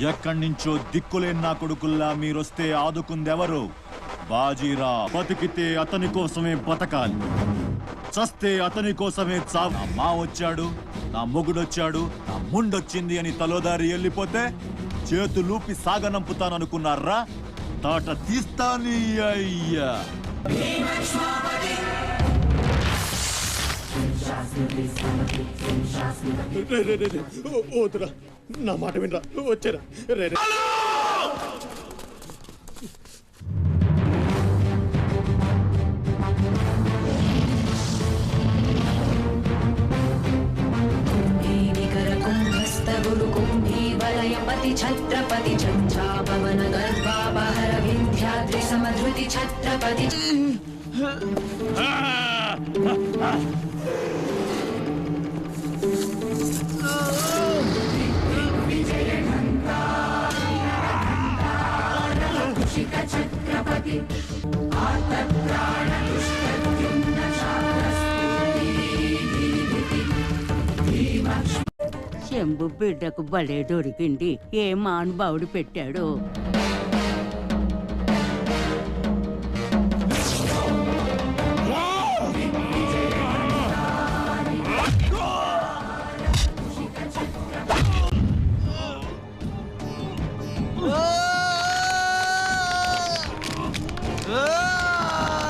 ఎక్కడి నుంచో దిక్కులేని నా కొడుకుల్లా మీరొస్తే ఆదుకుందెవరు? బాజీరా. బతికితే అతని కోసమే బతకాలి, చస్తే అతని కోసమే చావు. నా మా వచ్చాడు, నా మొగుడొచ్చాడు, నా ముండొచ్చింది అని తలోదారి వెళ్ళిపోతే చేతులూపి సాగనంపుతాననుకున్నారా? తాట తీస్తాని అయ్యా. ఓతురా, నా మాట వినరా, వచ్చారా? ఛత్రపతి చంద్రాపవన గర్భాపహర వింధ్యాద్రి సమధృతి ఛత్రపతి. శంభు బిడ్డకు భలే దొరికింది. ఏ మానుభావుడు పెట్టాడు.